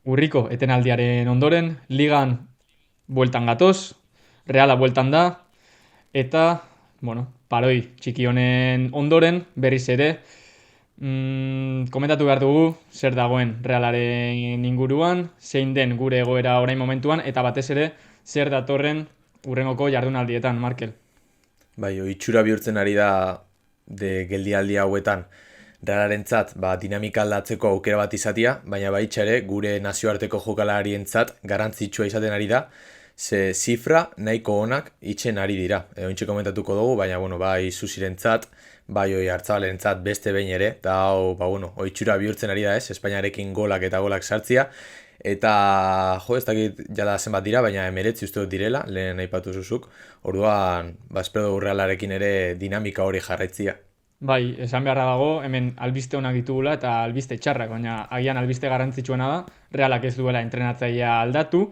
Urriko etenaldiaren ondoren, ligan bueltan gatoz, Reala bueltan da, eta, paroi txiki honen ondoren, berriz ere, komentatu behar dugu, zer dagoen Realaren inguruan, zein den gure egoera orain momentuan, eta batez ere, zer datorren urrengoko jardunaldietan, Markel. Bai, itxura bihurtzen ari da geldialdi hauetan Realarentzat dinamika aldatzeko aukera bat izatea, baina baitxa ere gure nazioarteko jokalarientzat garrantzitsua izaten ari da, ze zifra nahiko onak itzen ari dira. Ointxe komentatuko dugu, baina bai Zuzirentzat, bai Hartzabalentzat beste behin ere, eta itxura bihurtzen ari da ez, Espainiarekin golak eta golak sartzia, eta ez dakit jada zenbat dira, baina 19 uste dut direla, lehen aipatu zuzuk, orduan, espero dugu Realarekin ere dinamika hori jarraitzia. Bai, esan beharra dago, hemen albiste onak ditugula eta albiste txarrak, baina agian albiste garrantzitsuena da, Realak ez duela entrenatzailea aldatu,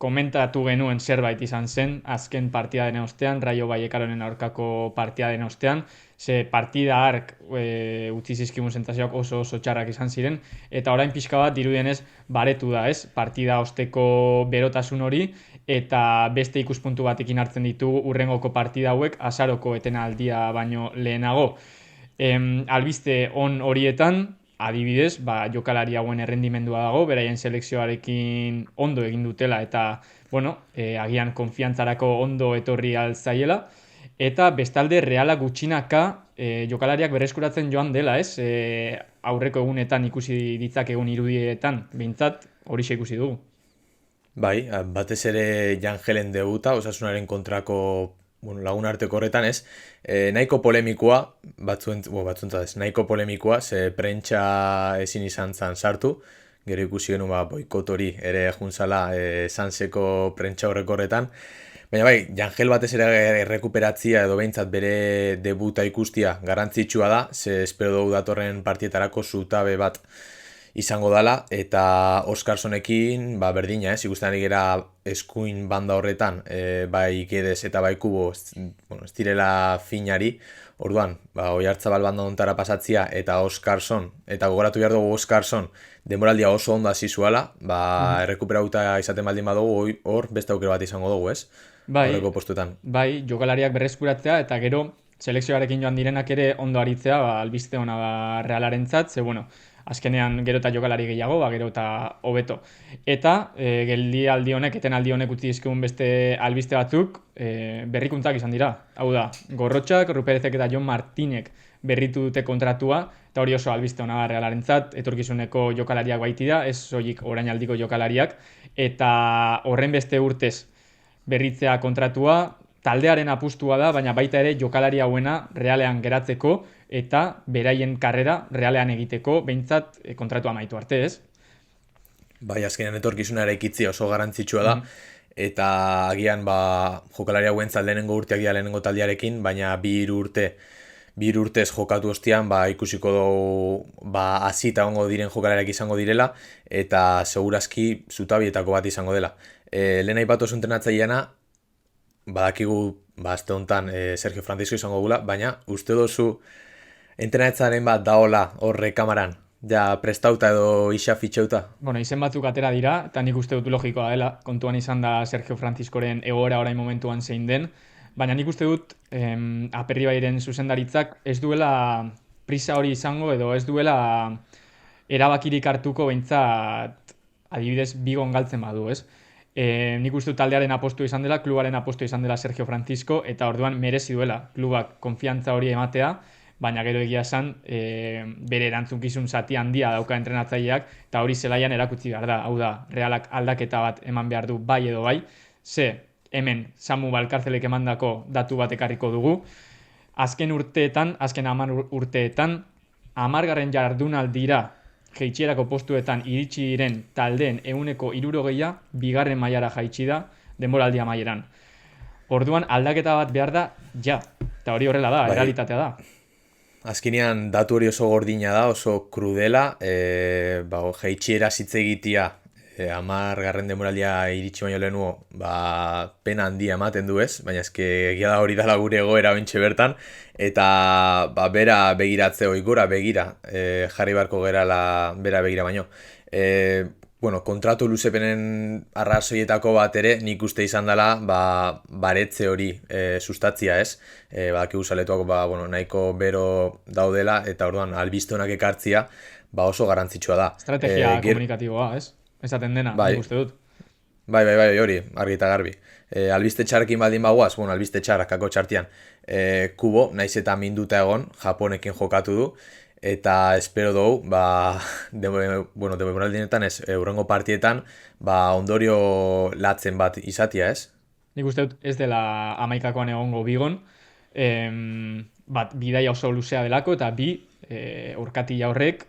komentatu genuen zerbait izan zen, azken partida den ostean, Rayo Vallecanoren aurkako partida den ostean, ze partida hark utzi zizkigun sentazioak oso txarrak izan ziren, eta orain pixka bat dirudienez baretu da, ez? Partida osteko berotasun hori, eta beste ikuspuntu batekin hartzen ditugu urrengoko partida hauek azaroko etenaldia baino lehenago. Albiste on horietan, adibidez, jokalari hauen errendimendua dago, beraien selekzioarekin ondo egin dutela eta, agian konfiantzarako ondo etorri altzaiela, eta bestalde Reala gutxinaka jokalariak berreskuratzen joan dela, ez? Aurreko egunetan ikusi ditzakegun irudietan, behintzat horixe ikusi dugu. Bai, batez ere Jangelen debuta, Osasunaren kontrako lagun arteko horretan ez, nahiko polemikoa, batzuentzat ez, nahiko polemikoa, ze prentsa ezin izan zan sartu, gero ikusi genuen boikot hori ere juntzala Sanseko prentsa horreko horretan, baina bai, Jangel batez ere errekuperatzia edo behintzat bere debuta ikustia garrantzitsua da, ze espero dugu datorren partietarako zutabe bat izango dala, eta Oskarsonekin berdina, ikusten ari gera eskuin banda horretan, bai Guedes eta bai Kubo ez direla finari, orduan, Oyarzabal banda ontara pasatzia eta Oskarson, eta gogoratu behar dugu Oskarson denboraldia oso ondo hasi zuala, errekuperauta izaten baldin badugu, hor beste aukera bat izango dugu, ez? Horreko postuetan. Bai, jokalariak berreskuratzea, eta gero selekzioarekin joan direnak ere ondo aritzea, albiste ona da Realarentzat, ze azkenean gero eta jokalari gehiago, gero eta hobeto. Eta geldialdi honek, etenaldi honek utzi dizkigun beste albiste batzuk, berrikuntzak izan dira. Hau da, Gorrotxak, Ruperezek eta Jon Martinek berritu dute kontratua, eta hori oso albiste ona da Realarentzat, etorkizuneko jokalariak baiti da, ez soilik orainaldiko jokalariak, eta horren beste urtez berritzea kontratua, taldearen apustua da, baina baita ere jokalari hauena Realean geratzeko eta beraien karrera Realean egiteko, behintzat kontratua amaitu arte, ez? Bai, azkenean etorkizuna eraikitzea oso garrantzitsua da, eta agian jokalari hauentzat lehenengo urteak dira lehenengo taldearekin, baina bi hiru urtez jokatu ostean ikusiko dugu hasita ongo diren jokalariak izango direla, eta segurazki zutabietako bat izango dela. Lehen aipatu oso entrenatzaileana, badakigu azte honetan Sergio Francisco izango gula, baina uste dozu entrenatzaren bat daola horre kamaran, ja prestauta edo isa fitxeuta? Izen batzuk atera dira, eta nik uste dut logikoa dela, kontuan izan da Sergio Franciscoren egoera orain momentuan zein den, baina nik uste dut Aperribairen zuzendaritzak ez duela prisa hori izango, edo ez duela erabakirik hartuko behintzat adibidez bigon galtzen badu, ez? Nik uste dut taldearen apostu izan dela, klubaren apostu izan dela Sergio Francisco, eta orduan merezi duela klubak konfiantza hori ematea, baina gero egia esan bere erantzunkizun zati handia dauka entrenatzaileak, eta hori zelaian erakutsi behar da, hau da, Realak aldaketa bat eman behar du bai edo bai, ze hemen Samu Balkarzelek emandako datu bat ekarriko dugu, azken 10 urteetan, 10. jardunaldira jaitsierako postuetan iritsi diren taldeen 60%, bigarren mailara jaitsi da denboraldi amaieran. Orduan aldaketa bat behar da, eta hori horrela da, errealitatea da. Azkenean datu hori oso gordina da, oso krudela, jaitsiera hitz egitea 10. denboraldia iritsi baino lehenuo, pena handia ematen du ez, baina egia da hori dala gure egoera bentxe bertan, eta bera begiratze hori gora begira, jarri beharko gerala bera begira baino. bueno, kontratu luzepenen arrazoietako bat ere, nik uste izan dela, baretze hori sustatzia, ez? Badakigu zaletuak, bueno, nahiko bero daudela, eta orduan, albiste honak ekartzia, oso garrantzitsua da. Estrategia komunikatiboa, ez? Esaten dena, Bai. nik uste dut. Bai, hori, argi eta garbi. Albiste txarrekin baldin bagoaz, bueno, albiste txarrak, kako txartian, Kubo, naiz eta minduta egon, Japonekin jokatu du, eta espero dugu, demoraldinetan ez, hurrengo partietan, ondorio latzen bat izatia, ez? Nik uste dut ez dela 11koan egongo bigon, bidaia oso luzea delako, eta urkatila horrek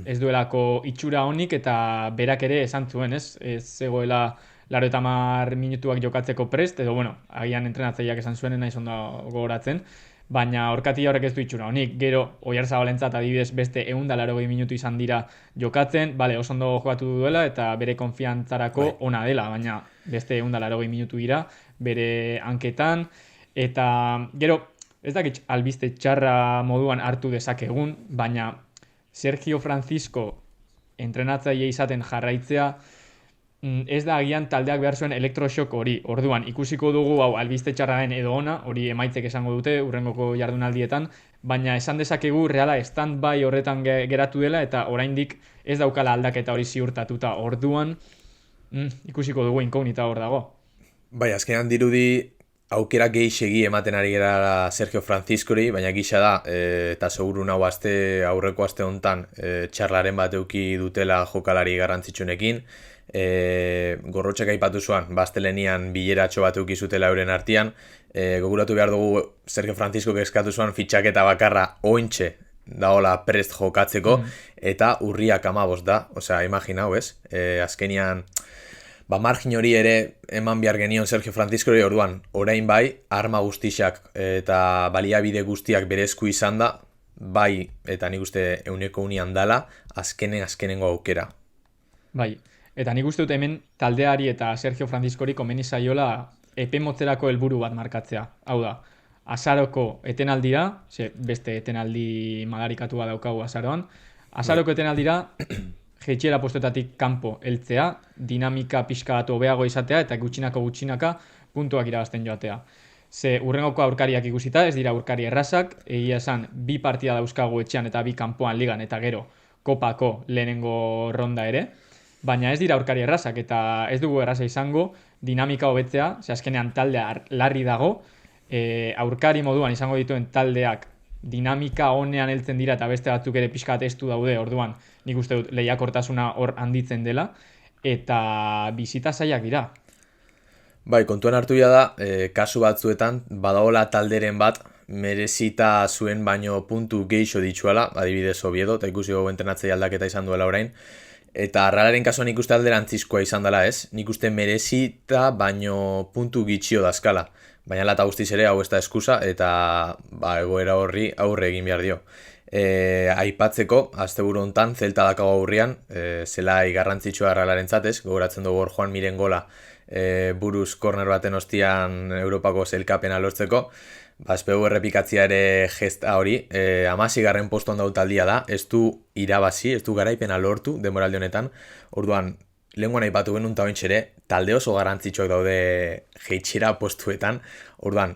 ez duelako itxura honik, eta berak ere esan zuen, ez? Ez zegoela 80 minutuak jokatzeko prest, edo, bueno, agian entrenatzaileak esan zuen, naiz ondo gogoratzen, baina orkatila horrek ez du itxura honik. Gero, Oyarzabalentzat adibidez beste 180 minutu izan dira jokatzen, oso ondo jokatu duela eta bere konfiantzarako ona dela, baina beste 180 minutu dira bere hanketan, eta gero, ez dakit albiste txarra moduan hartu dezakegun, baina Sergio Francisco entrenatzaile izaten jarraitzea ez da agian taldeak behar zuen elektroxok hori. Orduan, ikusiko dugu hau albiste txarraen edo ona, hori emaitzek esango dute urrengoko jardunaldietan, baina esan dezakegu Reala stand-by horretan geratu dela eta oraindik ez daukala aldaketa hori ziurtatuta. Orduan, ikusiko dugu inkognita hor dago. Bai, azkenan dirudi aukera gehiegi ematen ari gara Sergio Franciscori, baina gisa da, eta seguru nahu aurreko aste hontan txarlaren bat euki dutela jokalari garrantzitsunekin, Gorrotxek aipatu zuan, bastelenian bileratxo bat euki zutela euren artean, goguratu behar dugu Sergio Francisco eskatu zuan fitxaketa bakarra ointxe daola prest jokatzeko, eta urriak 15 da, osea, imaginau, ez? Azkenian, margin hori ere eman behar genion Sergio Franciscori, orduan, orain bai, arma guztixak eta baliabide guztiak berezku izan da, bai, eta nik uste 100% dala, azkenengo aukera. Bai, eta nik uste dut hemen taldeari eta Sergio Franciscori komeni zaiola epe motzerako helburu bat markatzea. Hau da, azaroko etenaldira, beste etenaldi madarikatua daukagu azaroan, azaroko etenaldira jeitxiera postuetatik kanpo heltzea, dinamika pixka bat hobeago izatea eta gutxinaka puntuak irabazten joatea. Ze urrengoko aurkariak ikusita, ez dira aurkari errazak, egia esan 2 partida dauzkagu etxean eta 2 kanpoan ligan eta gero kopako lehenengo ronda ere, baina ez dira aurkari errazak eta ez dugu erraza izango dinamika hobetzea, ze azkenean taldea larri dago, aurkari moduan izango dituen taldeak dinamika honean heltzen dira eta beste batzuk ere pixka bat estu daude, orduan nik uste dut lehiakortasuna hor handitzen dela eta bizita zailak dira. Bai, kontuan hartu da, kasu batzuetan, badaola talderen bat, merezita zuen baino puntu geixo ditzuela, adibidez Oviedo, eta ikusi gogo entrenatzei aldaketa izan duela orain, eta Realaren kasuan nik uste alderantzizkoa izan dela, ez? Nik uste merezita baino puntu gitxio dazkala, baina lata guztiz ere hau ez da eskusa, eta egoera horri aurre egin behar dio. Aipatzeko, asteburu hontan, Zelta dakago aurrian, zelai garrantzitsua Realaren zatez, gogoratzen dugu hor Juan Miren gola, buruz korner baten ostian Europako zelkapena lortzeko, espegu errepikatzia ere gesta hori, 16. postuan dautaldia da, ez du irabazi, ez du garaipena lortu demoraldi honetan, orduan, lehenguan aipatu genuen eta ointxere, talde oso garrantzitsuak daude jeitxera postuetan, orduan,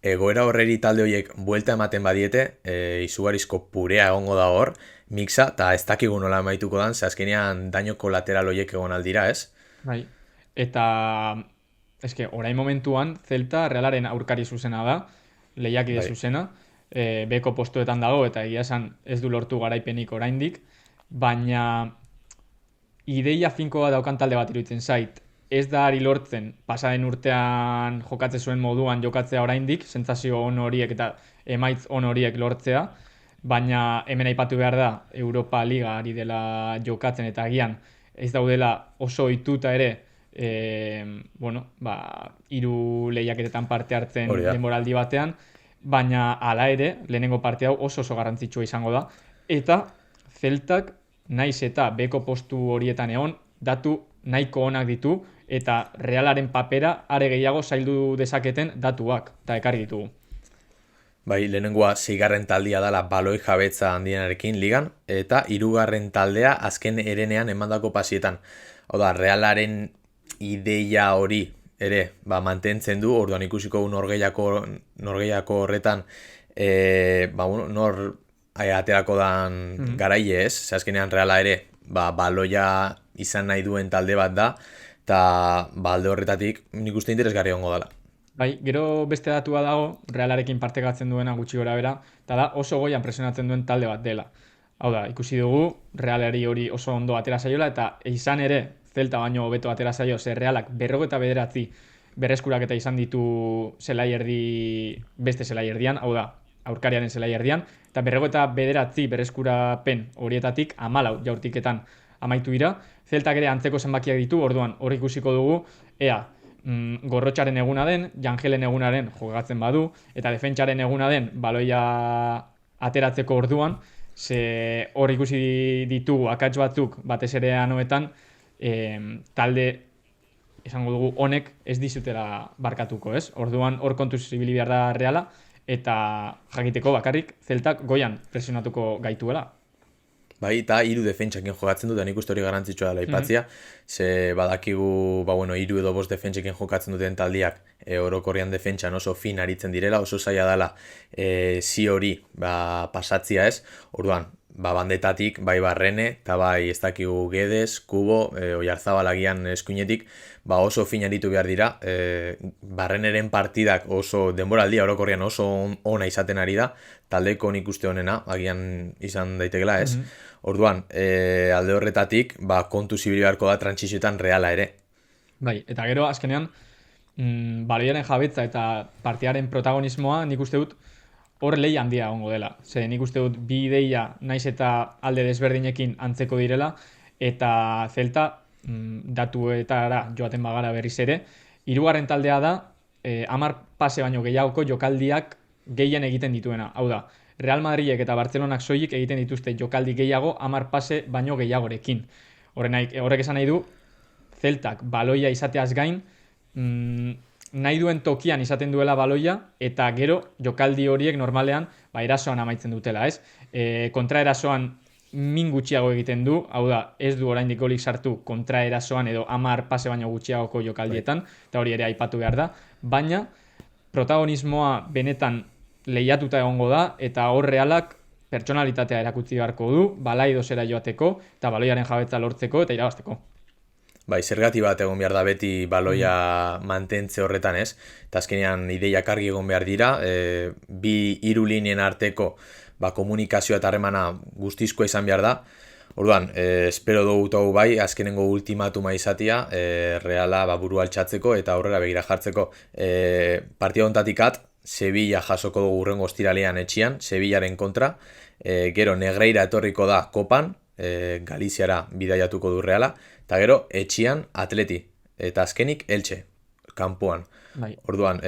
egoera horreri talde horiek buelta ematen badiete, izugarizko purea egongo da hor, mixa, eta ez dakigu nola emaituko dan, ze azkenean daño kolateral horiek egon aldira, ez? Bai, eta eske, orain momentuan, Zelta Realaren aurkari zuzena da, lehiakide zuzena, beko postuetan dago, eta egia esan ez du lortu garaipenik oraindik, baina ideia finkoa daukan talde bat iruditzen zait, ez da ari lortzen, pasaren urtean jokatze zuen moduan jokatzea oraindik, sentsazio on horiek eta emaitz on horiek lortzea, baina hemen aipatu behar da, Europa Liga ari dela jokatzen eta agian ez daudela oso ohituta ere, hiru lehiaketetan parte hartzen denboraldi batean, baina hala ere, lehenengo parte hau oso garrantzitsua izango da, eta Zeltak naiz eta beko postu horietan egon, datu nahiko onak ditu, eta Realaren papera are gehiago zaildu dezaketen datuak, eta ekarri ditugu. Bai, lehenengoa seigarren taldea dala baloi jabetza handienarekin ligan, eta hirugarren taldea azken erenean emandako pasietan. Hau da, Realaren ideia hori ere mantentzen du, orduan ikusiko du norgehiako horretan bueno, aterako dan garaile ez, ze azkenean Reala ere baloia izan nahi duen talde bat da, eta alde horretatik nik uste interesgarri egongo dela. Bai, gero beste datua dago, Realarekin partekatzen duena gutxi gora bera, eta da oso goian presionatzen duen talde bat dela. Hau da, ikusi dugu, Realari hori oso ondo atera zaiola, eta izan ere, Celta baino hobeto atera zaio, ze Realak 59 berreskuraketa izan ditu beste zelai erdian, hau da, aurkariaren zelai erdian, eta 59 berreskurapen horietatik 14 jaurtiketan amaitu dira. Celtak ere antzeko zenbakiak ditu, orduan hor ikusiko dugu, ea, Gorrotxaren eguna den, Jangelen egunaren jogatzen badu, eta defentsaren eguna den baloia ateratzeko orduan, ze hor ikusi ditugu akats batzuk batez ere anoetan, talde esango dugu honek ez dizutela barkatuko, ez? Orduan hor kontuz ibili behar da Reala, eta jakiteko bakarrik Celtak goian presionatuko gaituela. Bai, eta hiru defentsakin jokatzen dut, nik uste hori garrantzitsua dela aipatzea, ze badakigu, hiru edo bost defentsakin jokatzen duten taldiak orokorrean defentsan oso fin aritzen direla, oso zaila dela zi hori pasatzia ez, orduan, bandetatik, bai Barrene, eta bai ez dakigu Guedes, Kubo, Oyarzabal agian eskuinetik, oso fin aritu behar dira, Barreneren partidak oso denboraldia orokorrean oso ona izaten ari da, taldeko nik uste honena, agian izan daitekela ez, orduan, alde horretatik, kontu zibili beharko da trantsizioetan Reala ere. Bai, eta gero azkenean, baloiaren jabetza eta partiaren protagonismoa nik uste dut hor lehi handia ongo dela. Ze nik uste dut bi ideia naiz eta alde desberdinekin antzeko direla, eta Celta datuetara joaten bagara berriz ere, hirugarren taldea da, 10 pase baino gehiagoko jokaldiak gehien egiten dituena. Hau da, Real Madridek eta Bartzelonak soilik egiten dituzte jokaldi gehiago 10 pase baino gehiagorekin. Horrek esan nahi du, Celtak baloia izateaz gain, nahi duen tokian izaten duela baloia, eta gero jokaldi horiek normalean erasoan amaitzen dutela, ez? Kontraerasoan min gutxiago egiten du, hau da, ez du oraindik golik sartu kontraerasoan edo 10 pase baino gutxiagoko jokaldietan, eta hori ere aipatu behar da, baina protagonismoa benetan lehiatuta egongo da, eta hor Realak pertsonalitatea erakutsi beharko du, balaidozera joateko, eta baloiaren jabetza lortzeko eta irabazteko. Bai, zergati bat egon behar da beti baloia mantentze horretan ez, eta azkenean ideiak argi egon behar dira, bi hiru lineen arteko komunikazioa eta harremana guztizkoa izan behar da. Orduan, espero dugu bai, azkenengo ultimatuma izatea, Reala buru altxatzeko eta aurrera begira jartzeko. Partida honetatik Sevilla jasoko dugu hurrengo ostiralean etxian, Sevillaren kontra, gero Negreira etorriko da kopan, Galiziara bidaiatuko du Reala, eta gero etxian Atleti, eta azkenik Elche, kanpoan. Bai. Orduan,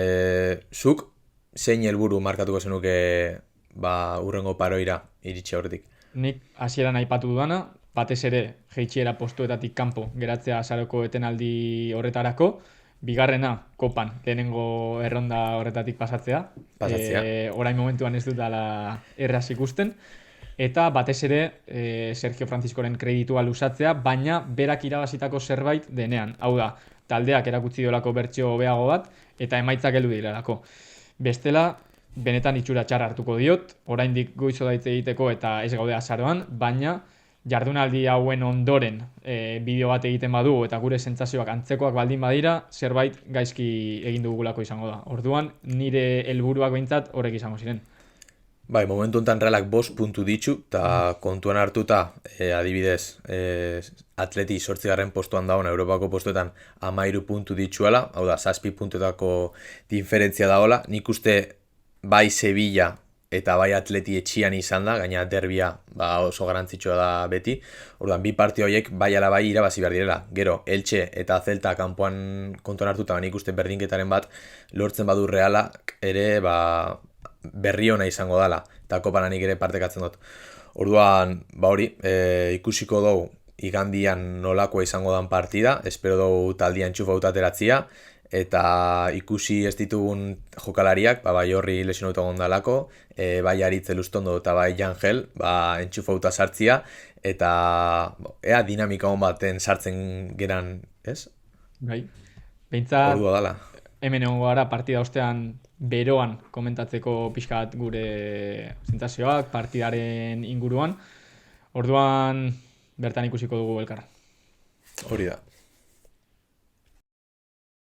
zuk zein helburu markatuko zenuke hurrengo paroira iritsi horretik? Nik hasieran aipatu dudana, batez ere jeitsiera postuetatik kanpo geratzea azaroko etenaldi horretarako, bigarrena kopan lehenengo erronda horretatik pasatzea. Orain momentuan ez dut dala erraz ikusten. Eta batez ere Sergio Franciscoren kreditua luzatzea, baina berak irabazitako zerbait denean. Hau da, taldeak erakutsi dolako bertsio hobeago bat, eta emaitzak heldu direlako. Bestela, benetan itxura txarra hartuko diot, oraindik goizo daitze egiteko eta ez gaude azaroan, baina jardunaldi hauen ondoren bideo bat egiten badu eta gure sentsazioak antzekoak baldin badira, zerbait gaizki egin dugulako izango da. Orduan, nire helburuak behintzat horrek izango ziren. Bai, momentu enten Realak 5 puntu ditu, eta kontuan hartuta, adibidez, Atleti 8. postuan dagoen, Europako postuetan 13 puntu dituela, hau da, 7 puntuetako diferentzia dagoela, nik uste bai Sevilla eta bai Atleti etxian izan da, gaina derbia oso garantzitsua da beti, orduan bi partio horiek bai ala bai irabazi behar direla, gero Elche eta Celta kanpoan kontuan hartuta, nik uste berdinketaren bat lortzen badu Realak ere berri ona izango dela, eta kopananik ere partekatzen dut. Orduan, hori, ikusiko dugu igandian nolakoa izango dan partida, espero dugu taldian txufa ateratzia, eta ikusi ez ditugun jokalariak, bai horri lesionauta gondalako, bai Aritz Elustondo eta bai Jangel, entxufauta sartzia, eta ea dinamika hon baten sartzen geran, ez? Bai. Behintzat, Ordua dala. hemen egongo gara partida ostean beroan komentatzeko pixka bat gure sentsazioak partidaren inguruan. Orduan bertan ikusiko dugu elkar. Hori da.